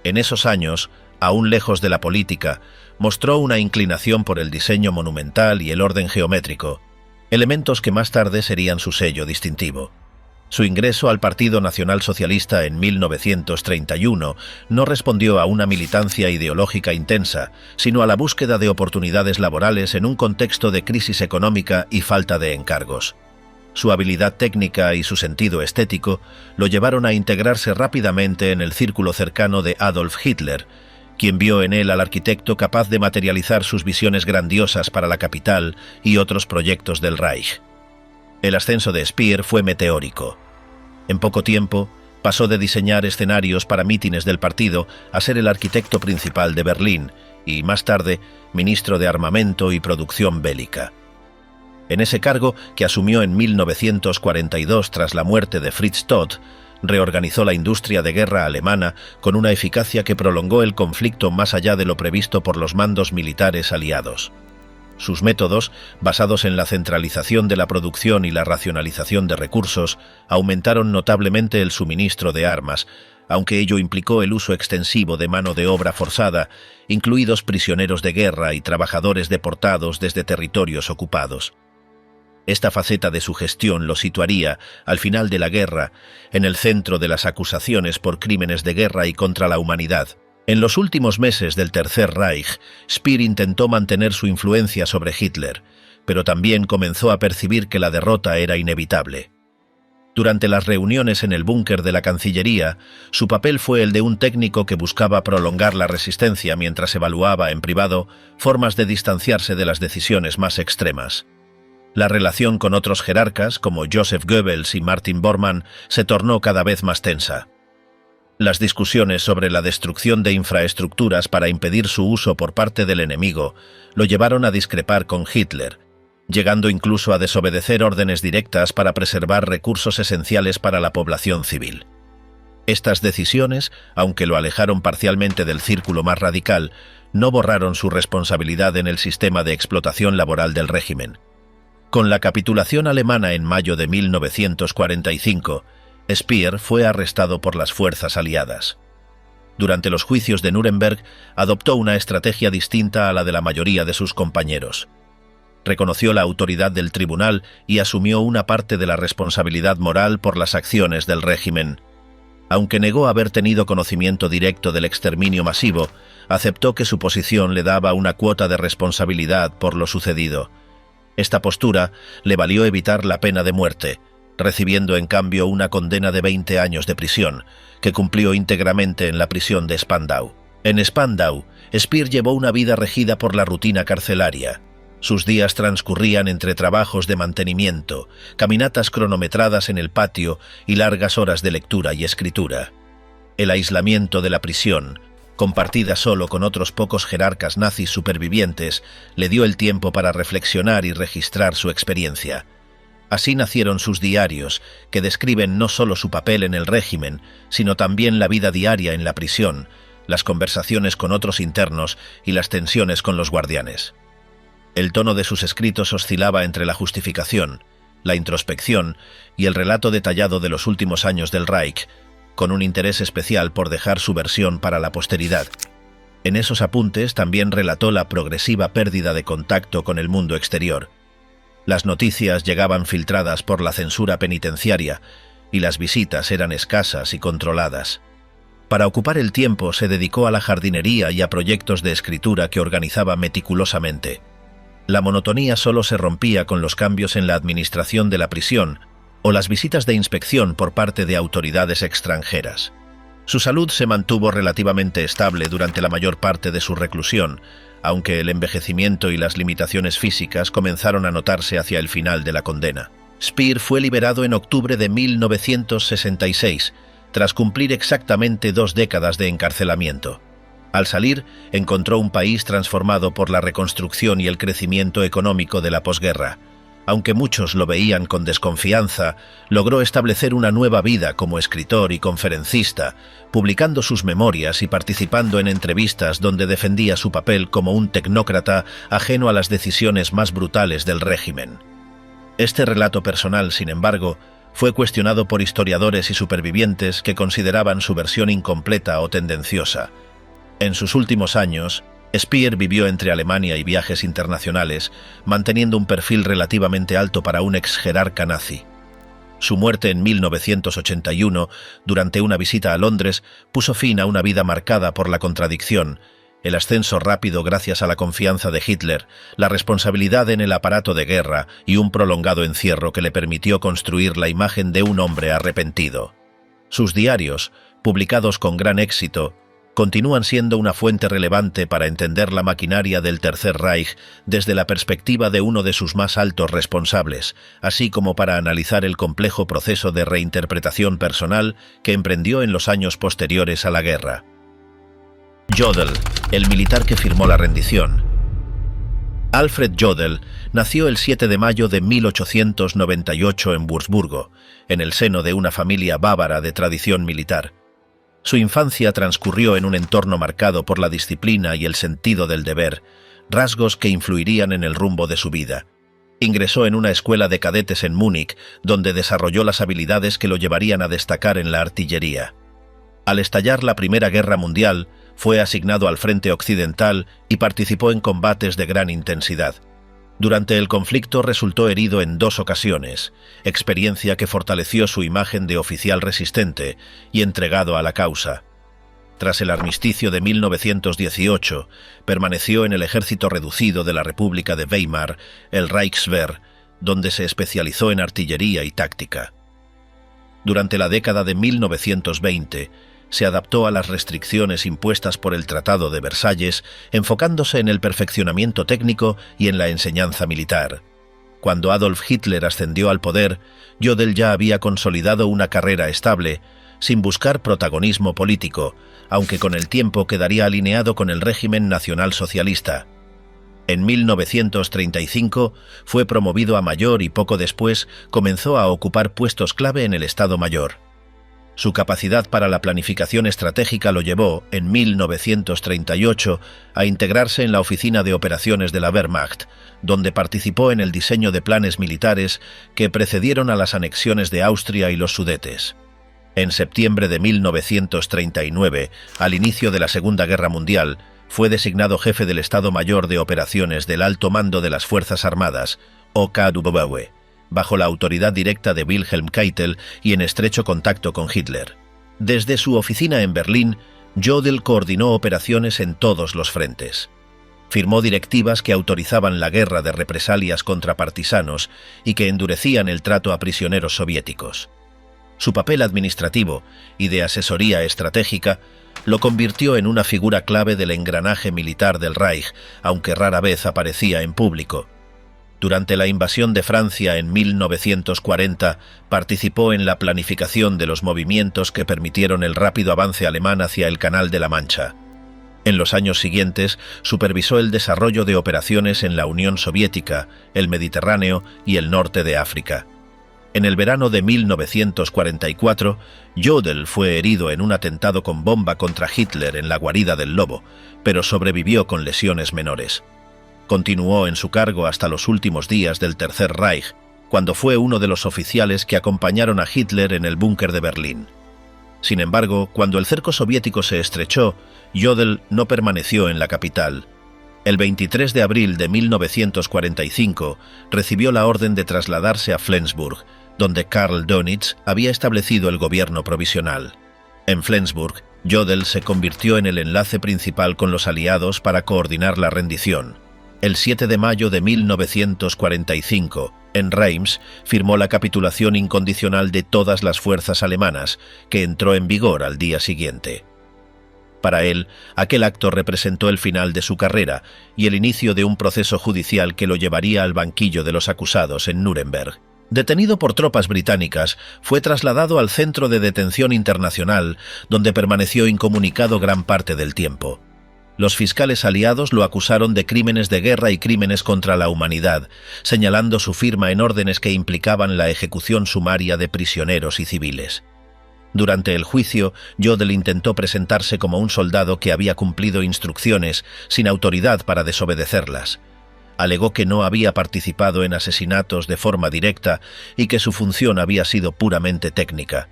En esos años, aún lejos de la política, mostró una inclinación por el diseño monumental y el orden geométrico, elementos que más tarde serían su sello distintivo. Su ingreso al Partido Nacional Socialista en 1931 no respondió a una militancia ideológica intensa, sino a la búsqueda de oportunidades laborales en un contexto de crisis económica y falta de encargos. Su habilidad técnica y su sentido estético lo llevaron a integrarse rápidamente en el círculo cercano de Adolf Hitler, quien vio en él al arquitecto capaz de materializar sus visiones grandiosas para la capital y otros proyectos del Reich. El ascenso de Speer fue meteórico. En poco tiempo, pasó de diseñar escenarios para mítines del partido a ser el arquitecto principal de Berlín y, más tarde, ministro de Armamento y Producción Bélica. En ese cargo, que asumió en 1942 tras la muerte de Fritz Todt, reorganizó la industria de guerra alemana con una eficacia que prolongó el conflicto más allá de lo previsto por los mandos militares aliados. Sus métodos, basados en la centralización de la producción y la racionalización de recursos, aumentaron notablemente el suministro de armas, aunque ello implicó el uso extensivo de mano de obra forzada, incluidos prisioneros de guerra y trabajadores deportados desde territorios ocupados. Esta faceta de su gestión lo situaría, al final de la guerra, en el centro de las acusaciones por crímenes de guerra y contra la humanidad. En los últimos meses del Tercer Reich, Speer intentó mantener su influencia sobre Hitler, pero también comenzó a percibir que la derrota era inevitable. Durante las reuniones en el búnker de la Cancillería, su papel fue el de un técnico que buscaba prolongar la resistencia mientras evaluaba en privado formas de distanciarse de las decisiones más extremas. La relación con otros jerarcas, como Joseph Goebbels y Martin Bormann, se tornó cada vez más tensa. Las discusiones sobre la destrucción de infraestructuras para impedir su uso por parte del enemigo lo llevaron a discrepar con Hitler, llegando incluso a desobedecer órdenes directas para preservar recursos esenciales para la población civil. Estas decisiones, aunque lo alejaron parcialmente del círculo más radical, no borraron su responsabilidad en el sistema de explotación laboral del régimen. Con la capitulación alemana en mayo de 1945, Speer fue arrestado por las fuerzas aliadas. Durante los juicios de Nuremberg, adoptó una estrategia distinta a la de la mayoría de sus compañeros. Reconoció la autoridad del tribunal y asumió una parte de la responsabilidad moral por las acciones del régimen. Aunque negó haber tenido conocimiento directo del exterminio masivo, aceptó que su posición le daba una cuota de responsabilidad por lo sucedido. Esta postura le valió evitar la pena de muerte, recibiendo en cambio una condena de 20 años de prisión, que cumplió íntegramente en la prisión de Spandau. En Spandau, Speer llevó una vida regida por la rutina carcelaria. Sus días transcurrían entre trabajos de mantenimiento, caminatas cronometradas en el patio y largas horas de lectura y escritura. El aislamiento de la prisión, compartida solo con otros pocos jerarcas nazis supervivientes, le dio el tiempo para reflexionar y registrar su experiencia. Así nacieron sus diarios, que describen no solo su papel en el régimen, sino también la vida diaria en la prisión, las conversaciones con otros internos y las tensiones con los guardianes. El tono de sus escritos oscilaba entre la justificación, la introspección y el relato detallado de los últimos años del Reich, con un interés especial por dejar su versión para la posteridad. En esos apuntes también relató la progresiva pérdida de contacto con el mundo exterior. Las noticias llegaban filtradas por la censura penitenciaria y las visitas eran escasas y controladas. Para ocupar el tiempo se dedicó a la jardinería y a proyectos de escritura que organizaba meticulosamente. La monotonía solo se rompía con los cambios en la administración de la prisión o las visitas de inspección por parte de autoridades extranjeras. Su salud se mantuvo relativamente estable durante la mayor parte de su reclusión, aunque el envejecimiento y las limitaciones físicas comenzaron a notarse hacia el final de la condena. Speer fue liberado en octubre de 1966, tras cumplir exactamente 2 décadas de encarcelamiento. Al salir, encontró un país transformado por la reconstrucción y el crecimiento económico de la posguerra. Aunque muchos lo veían con desconfianza, logró establecer una nueva vida como escritor y conferencista, publicando sus memorias y participando en entrevistas donde defendía su papel como un tecnócrata ajeno a las decisiones más brutales del régimen. Este relato personal, sin embargo, fue cuestionado por historiadores y supervivientes que consideraban su versión incompleta o tendenciosa. En sus últimos años, Speer vivió entre Alemania y viajes internacionales, manteniendo un perfil relativamente alto para un ex jerarca nazi. Su muerte en 1981, durante una visita a Londres, puso fin a una vida marcada por la contradicción, el ascenso rápido gracias a la confianza de Hitler, la responsabilidad en el aparato de guerra y un prolongado encierro que le permitió construir la imagen de un hombre arrepentido. Sus diarios, publicados con gran éxito, continúan siendo una fuente relevante para entender la maquinaria del Tercer Reich desde la perspectiva de uno de sus más altos responsables, así como para analizar el complejo proceso de reinterpretación personal que emprendió en los años posteriores a la guerra. Jodl, el militar que firmó la rendición. Alfred Jodl nació el 7 de mayo de 1898 en Wurzburgo, en el seno de una familia bávara de tradición militar. Su infancia transcurrió en un entorno marcado por la disciplina y el sentido del deber, rasgos que influirían en el rumbo de su vida. Ingresó en una escuela de cadetes en Múnich, donde desarrolló las habilidades que lo llevarían a destacar en la artillería. Al estallar la Primera Guerra Mundial, fue asignado al Frente Occidental y participó en combates de gran intensidad. Durante el conflicto resultó herido en 2 ocasiones, experiencia que fortaleció su imagen de oficial resistente y entregado a la causa. Tras el armisticio de 1918, permaneció en el ejército reducido de la República de Weimar, el Reichswehr, donde se especializó en artillería y táctica. Durante la década de 1920, se adaptó a las restricciones impuestas por el Tratado de Versalles, enfocándose en el perfeccionamiento técnico y en la enseñanza militar. Cuando Adolf Hitler ascendió al poder, Jodl ya había consolidado una carrera estable, sin buscar protagonismo político, aunque con el tiempo quedaría alineado con el régimen nacionalsocialista. En 1935 fue promovido a mayor y poco después comenzó a ocupar puestos clave en el Estado Mayor. Su capacidad para la planificación estratégica lo llevó, en 1938, a integrarse en la Oficina de Operaciones de la Wehrmacht, donde participó en el diseño de planes militares que precedieron a las anexiones de Austria y los Sudetes. En septiembre de 1939, al inicio de la Segunda Guerra Mundial, fue designado jefe del Estado Mayor de Operaciones del Alto Mando de las Fuerzas Armadas, OKW, bajo la autoridad directa de Wilhelm Keitel y en estrecho contacto con Hitler. Desde su oficina en Berlín, Jodl coordinó operaciones en todos los frentes. Firmó directivas que autorizaban la guerra de represalias contra partisanos y que endurecían el trato a prisioneros soviéticos. Su papel administrativo y de asesoría estratégica lo convirtió en una figura clave del engranaje militar del Reich, aunque rara vez aparecía en público. Durante la invasión de Francia en 1940, participó en la planificación de los movimientos que permitieron el rápido avance alemán hacia el Canal de la Mancha. En los años siguientes, supervisó el desarrollo de operaciones en la Unión Soviética, el Mediterráneo y el norte de África. En el verano de 1944, Jodl fue herido en un atentado con bomba contra Hitler en la guarida del Lobo, pero sobrevivió con lesiones menores. Continuó en su cargo hasta los últimos días del Tercer Reich, cuando fue uno de los oficiales que acompañaron a Hitler en el búnker de Berlín. Sin embargo, cuando el cerco soviético se estrechó, Jodl no permaneció en la capital. El 23 de abril de 1945 recibió la orden de trasladarse a Flensburg, donde Karl Dönitz había establecido el gobierno provisional. En Flensburg, Jodl se convirtió en el enlace principal con los aliados para coordinar la rendición. El 7 de mayo de 1945, en Reims, firmó la capitulación incondicional de todas las fuerzas alemanas, que entró en vigor al día siguiente. Para él, aquel acto representó el final de su carrera y el inicio de un proceso judicial que lo llevaría al banquillo de los acusados en Nuremberg. Detenido por tropas británicas, fue trasladado al Centro de Detención Internacional, donde permaneció incomunicado gran parte del tiempo. Los fiscales aliados lo acusaron de crímenes de guerra y crímenes contra la humanidad, señalando su firma en órdenes que implicaban la ejecución sumaria de prisioneros y civiles. Durante el juicio, Jodl intentó presentarse como un soldado que había cumplido instrucciones sin autoridad para desobedecerlas. Alegó que no había participado en asesinatos de forma directa y que su función había sido puramente técnica.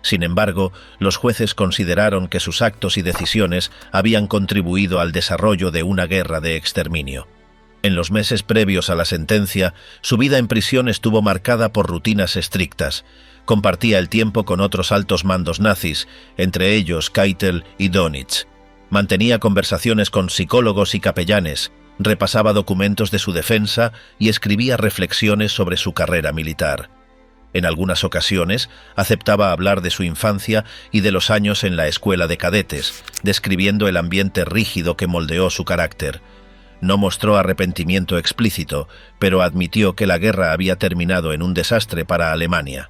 Sin embargo, los jueces consideraron que sus actos y decisiones habían contribuido al desarrollo de una guerra de exterminio. En los meses previos a la sentencia, su vida en prisión estuvo marcada por rutinas estrictas. Compartía el tiempo con otros altos mandos nazis, entre ellos Keitel y Dönitz. Mantenía conversaciones con psicólogos y capellanes, repasaba documentos de su defensa y escribía reflexiones sobre su carrera militar. En algunas ocasiones aceptaba hablar de su infancia y de los años en la escuela de cadetes, describiendo el ambiente rígido que moldeó su carácter. No mostró arrepentimiento explícito, pero admitió que la guerra había terminado en un desastre para Alemania.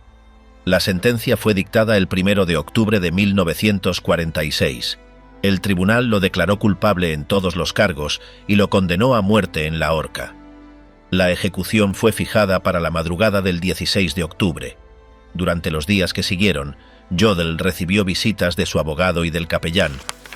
La sentencia fue dictada el 1 de octubre de 1946. El tribunal lo declaró culpable en todos los cargos y lo condenó a muerte en la horca. La ejecución fue fijada para la madrugada del 16 de octubre. Durante los días que siguieron, Jodl recibió visitas de su abogado y del capellán,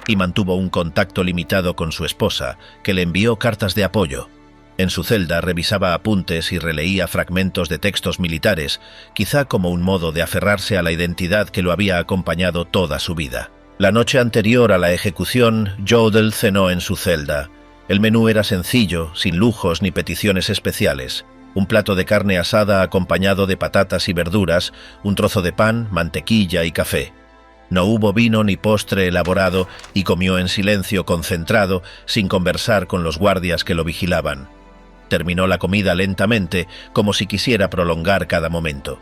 y mantuvo un contacto limitado con su esposa, que le envió cartas de apoyo. En su celda revisaba apuntes y releía fragmentos de textos militares, quizá como un modo de aferrarse a la identidad que lo había acompañado toda su vida. La noche anterior a la ejecución, Jodl cenó en su celda. El menú era sencillo, sin lujos ni peticiones especiales. Un plato de carne asada acompañado de patatas y verduras, un trozo de pan, mantequilla y café. No hubo vino ni postre elaborado y comió en silencio concentrado, sin conversar con los guardias que lo vigilaban. Terminó la comida lentamente, como si quisiera prolongar cada momento.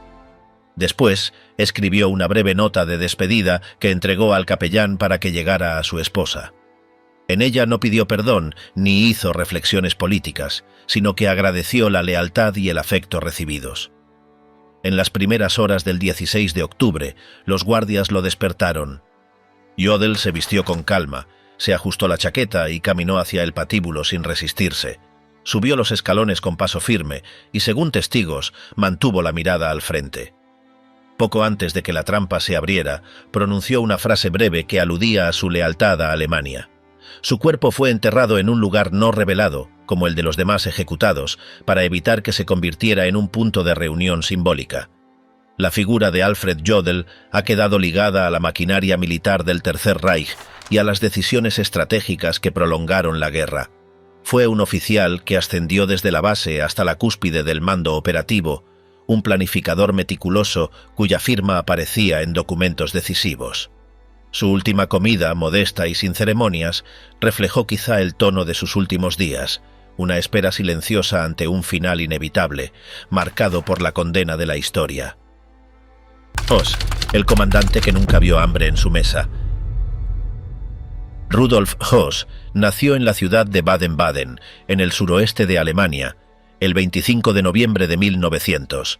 Después, escribió una breve nota de despedida que entregó al capellán para que llegara a su esposa. En ella no pidió perdón ni hizo reflexiones políticas, sino que agradeció la lealtad y el afecto recibidos. En las primeras horas del 16 de octubre, los guardias lo despertaron. Jodl se vistió con calma, se ajustó la chaqueta y caminó hacia el patíbulo sin resistirse. Subió los escalones con paso firme y, según testigos, mantuvo la mirada al frente. Poco antes de que la trampa se abriera, pronunció una frase breve que aludía a su lealtad a Alemania. Su cuerpo fue enterrado en un lugar no revelado, como el de los demás ejecutados, para evitar que se convirtiera en un punto de reunión simbólica. La figura de Alfred Jodl ha quedado ligada a la maquinaria militar del Tercer Reich y a las decisiones estratégicas que prolongaron la guerra. Fue un oficial que ascendió desde la base hasta la cúspide del mando operativo, un planificador meticuloso cuya firma aparecía en documentos decisivos. Su última comida, modesta y sin ceremonias, reflejó quizá el tono de sus últimos días, una espera silenciosa ante un final inevitable, marcado por la condena de la historia. Hoss, el comandante que nunca vio hambre en su mesa. Rudolf Hoss nació en la ciudad de Baden-Baden, en el suroeste de Alemania, el 25 de noviembre de 1900.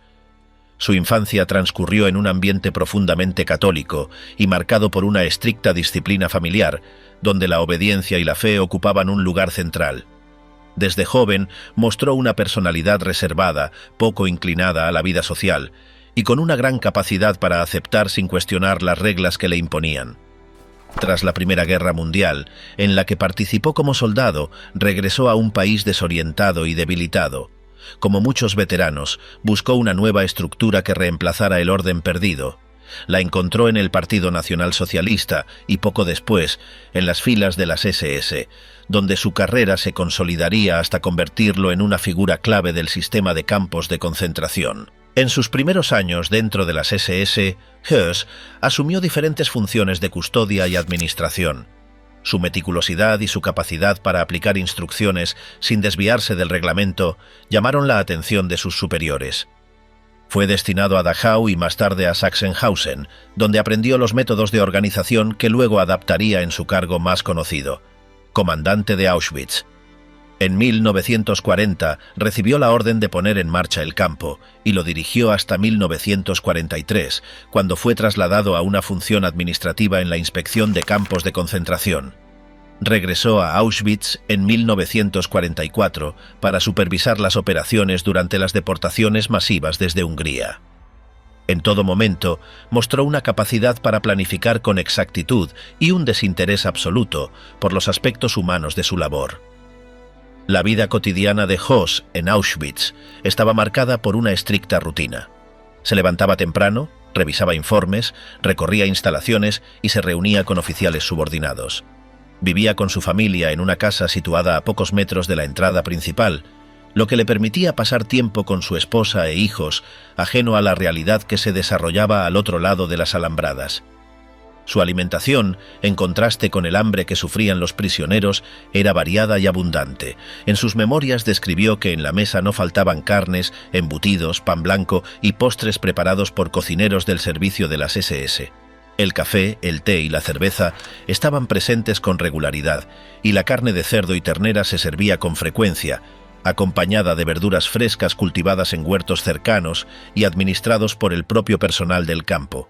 Su infancia transcurrió en un ambiente profundamente católico y marcado por una estricta disciplina familiar, donde la obediencia y la fe ocupaban un lugar central. Desde joven mostró una personalidad reservada, poco inclinada a la vida social, y con una gran capacidad para aceptar sin cuestionar las reglas que le imponían. Tras la Primera Guerra Mundial, en la que participó como soldado, regresó a un país desorientado y debilitado. Como muchos veteranos, buscó una nueva estructura que reemplazara el orden perdido. La encontró en el Partido Nacional Socialista y poco después en las filas de las SS, donde su carrera se consolidaría hasta convertirlo en una figura clave del sistema de campos de concentración. En sus primeros años dentro de las SS, Höss asumió diferentes funciones de custodia y administración. Su meticulosidad y su capacidad para aplicar instrucciones sin desviarse del reglamento llamaron la atención de sus superiores. Fue destinado a Dachau y más tarde a Sachsenhausen, donde aprendió los métodos de organización que luego adaptaría en su cargo más conocido, comandante de Auschwitz. En 1940 recibió la orden de poner en marcha el campo y lo dirigió hasta 1943, cuando fue trasladado a una función administrativa en la inspección de campos de concentración. Regresó a Auschwitz en 1944 para supervisar las operaciones durante las deportaciones masivas desde Hungría. En todo momento mostró una capacidad para planificar con exactitud y un desinterés absoluto por los aspectos humanos de su labor. La vida cotidiana de Höss en Auschwitz estaba marcada por una estricta rutina. Se levantaba temprano, revisaba informes, recorría instalaciones y se reunía con oficiales subordinados. Vivía con su familia en una casa situada a pocos metros de la entrada principal, lo que le permitía pasar tiempo con su esposa e hijos, ajeno a la realidad que se desarrollaba al otro lado de las alambradas. Su alimentación, en contraste con el hambre que sufrían los prisioneros, era variada y abundante. En sus memorias describió que en la mesa no faltaban carnes, embutidos, pan blanco y postres preparados por cocineros del servicio de las SS. El café, el té y la cerveza estaban presentes con regularidad, y la carne de cerdo y ternera se servía con frecuencia, acompañada de verduras frescas cultivadas en huertos cercanos y administrados por el propio personal del campo.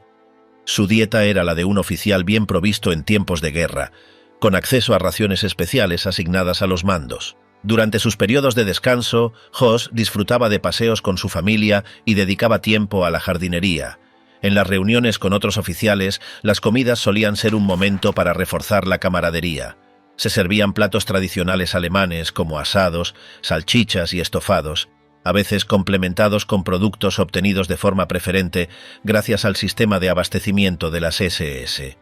Su dieta era la de un oficial bien provisto en tiempos de guerra, con acceso a raciones especiales asignadas a los mandos. Durante sus periodos de descanso, Höss disfrutaba de paseos con su familia y dedicaba tiempo a la jardinería. En las reuniones con otros oficiales, las comidas solían ser un momento para reforzar la camaradería. Se servían platos tradicionales alemanes como asados, salchichas y estofados, a veces complementados con productos obtenidos de forma preferente gracias al sistema de abastecimiento de las SS.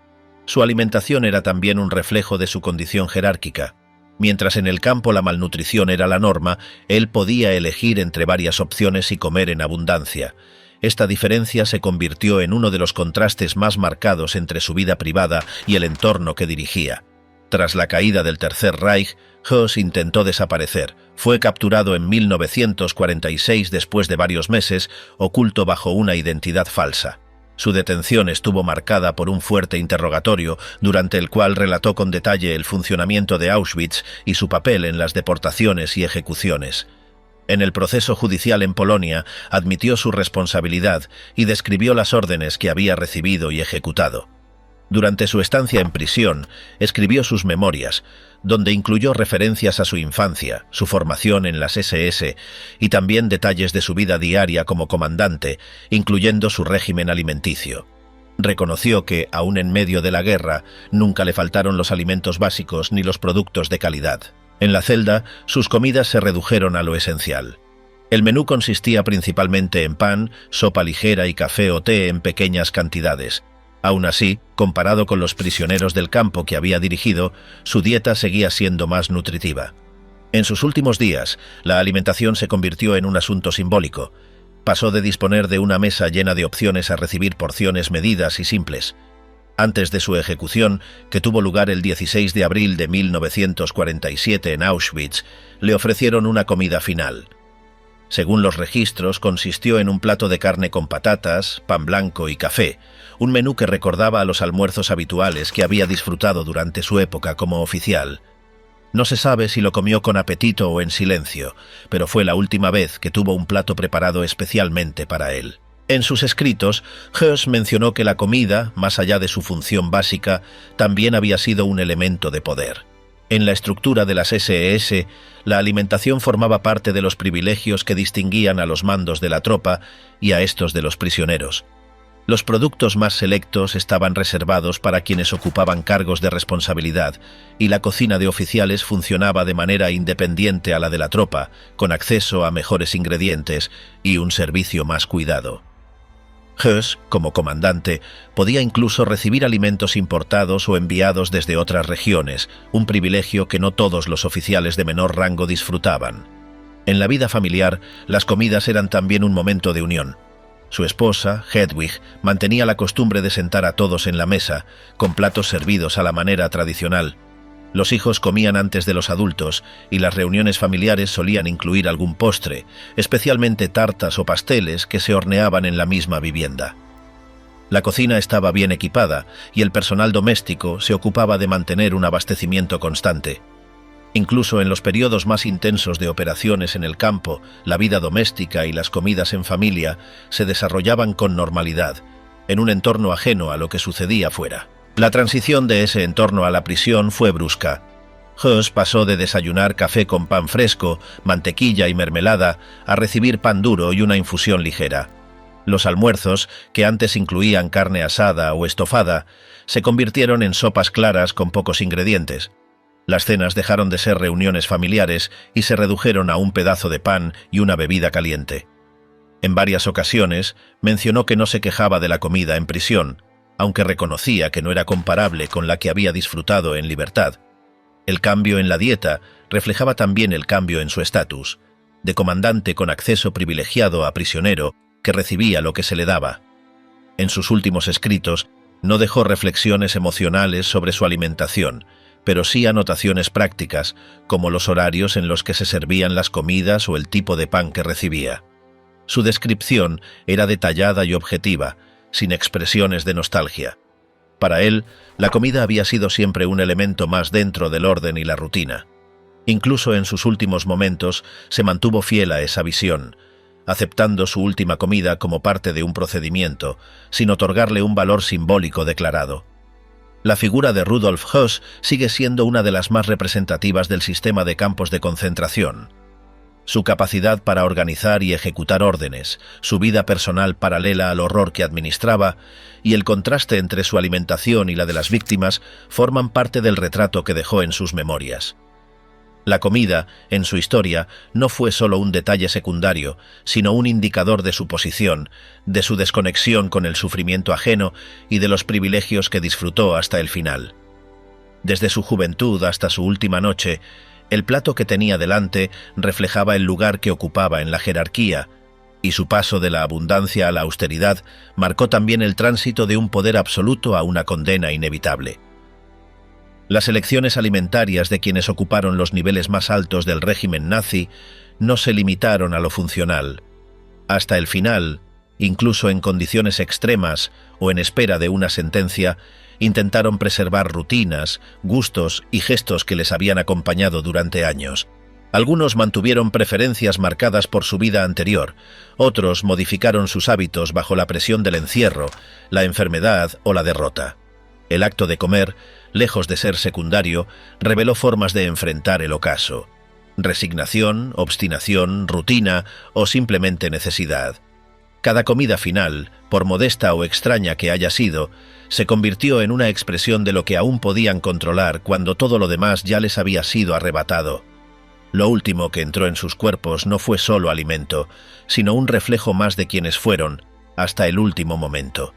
Su alimentación era también un reflejo de su condición jerárquica. Mientras en el campo la malnutrición era la norma, él podía elegir entre varias opciones y comer en abundancia. Esta diferencia se convirtió en uno de los contrastes más marcados entre su vida privada y el entorno que dirigía. Tras la caída del Tercer Reich, Höss intentó desaparecer. Fue capturado en 1946 después de varios meses, oculto bajo una identidad falsa. Su detención estuvo marcada por un fuerte interrogatorio, durante el cual relató con detalle el funcionamiento de Auschwitz y su papel en las deportaciones y ejecuciones. En el proceso judicial en Polonia, admitió su responsabilidad y describió las órdenes que había recibido y ejecutado. Durante su estancia en prisión, escribió sus memorias, donde incluyó referencias a su infancia, su formación en las SS y también detalles de su vida diaria como comandante, incluyendo su régimen alimenticio. Reconoció que, aun en medio de la guerra, nunca le faltaron los alimentos básicos ni los productos de calidad. En la celda, sus comidas se redujeron a lo esencial. El menú consistía principalmente en pan, sopa ligera y café o té en pequeñas cantidades. Aún así, comparado con los prisioneros del campo que había dirigido, su dieta seguía siendo más nutritiva. En sus últimos días, la alimentación se convirtió en un asunto simbólico. Pasó de disponer de una mesa llena de opciones a recibir porciones medidas y simples. Antes de su ejecución, que tuvo lugar el 16 de abril de 1947 en Auschwitz, le ofrecieron una comida final. Según los registros, consistió en un plato de carne con patatas, pan blanco y café, un menú que recordaba a los almuerzos habituales que había disfrutado durante su época como oficial. No se sabe si lo comió con apetito o en silencio, pero fue la última vez que tuvo un plato preparado especialmente para él. En sus escritos, Höss mencionó que la comida, más allá de su función básica, también había sido un elemento de poder. En la estructura de las SS, la alimentación formaba parte de los privilegios que distinguían a los mandos de la tropa y a estos de los prisioneros. Los productos más selectos estaban reservados para quienes ocupaban cargos de responsabilidad, y la cocina de oficiales funcionaba de manera independiente a la de la tropa, con acceso a mejores ingredientes y un servicio más cuidado. Höss, como comandante, podía incluso recibir alimentos importados o enviados desde otras regiones, un privilegio que no todos los oficiales de menor rango disfrutaban. En la vida familiar, las comidas eran también un momento de unión. Su esposa, Hedwig, mantenía la costumbre de sentar a todos en la mesa, con platos servidos a la manera tradicional. Los hijos comían antes de los adultos, y las reuniones familiares solían incluir algún postre, especialmente tartas o pasteles que se horneaban en la misma vivienda. La cocina estaba bien equipada, y el personal doméstico se ocupaba de mantener un abastecimiento constante. Incluso en los periodos más intensos de operaciones en el campo, la vida doméstica y las comidas en familia se desarrollaban con normalidad, en un entorno ajeno a lo que sucedía fuera. La transición de ese entorno a la prisión fue brusca. Höss pasó de desayunar café con pan fresco, mantequilla y mermelada a recibir pan duro y una infusión ligera. Los almuerzos, que antes incluían carne asada o estofada, se convirtieron en sopas claras con pocos ingredientes. Las cenas dejaron de ser reuniones familiares y se redujeron a un pedazo de pan y una bebida caliente. En varias ocasiones mencionó que no se quejaba de la comida en prisión, aunque reconocía que no era comparable con la que había disfrutado en libertad. El cambio en la dieta reflejaba también el cambio en su estatus, de comandante con acceso privilegiado a prisionero que recibía lo que se le daba. En sus últimos escritos no dejó reflexiones emocionales sobre su alimentación, pero sí anotaciones prácticas, como los horarios en los que se servían las comidas o el tipo de pan que recibía. Su descripción era detallada y objetiva, sin expresiones de nostalgia. Para él, la comida había sido siempre un elemento más dentro del orden y la rutina. Incluso en sus últimos momentos se mantuvo fiel a esa visión, aceptando su última comida como parte de un procedimiento, sin otorgarle un valor simbólico declarado. La figura de Rudolf Höss sigue siendo una de las más representativas del sistema de campos de concentración. Su capacidad para organizar y ejecutar órdenes, su vida personal paralela al horror que administraba y el contraste entre su alimentación y la de las víctimas forman parte del retrato que dejó en sus memorias. La comida, en su historia, no fue solo un detalle secundario, sino un indicador de su posición, de su desconexión con el sufrimiento ajeno y de los privilegios que disfrutó hasta el final. Desde su juventud hasta su última noche, el plato que tenía delante reflejaba el lugar que ocupaba en la jerarquía, y su paso de la abundancia a la austeridad marcó también el tránsito de un poder absoluto a una condena inevitable. Las elecciones alimentarias de quienes ocuparon los niveles más altos del régimen nazi no se limitaron a lo funcional. Hasta el final, incluso en condiciones extremas o en espera de una sentencia, intentaron preservar rutinas, gustos y gestos que les habían acompañado durante años. Algunos mantuvieron preferencias marcadas por su vida anterior, otros modificaron sus hábitos bajo la presión del encierro, la enfermedad o la derrota. El acto de comer, lejos de ser secundario, reveló formas de enfrentar el ocaso. Resignación, obstinación, rutina o simplemente necesidad. Cada comida final, por modesta o extraña que haya sido, se convirtió en una expresión de lo que aún podían controlar cuando todo lo demás ya les había sido arrebatado. Lo último que entró en sus cuerpos no fue solo alimento, sino un reflejo más de quienes fueron, hasta el último momento.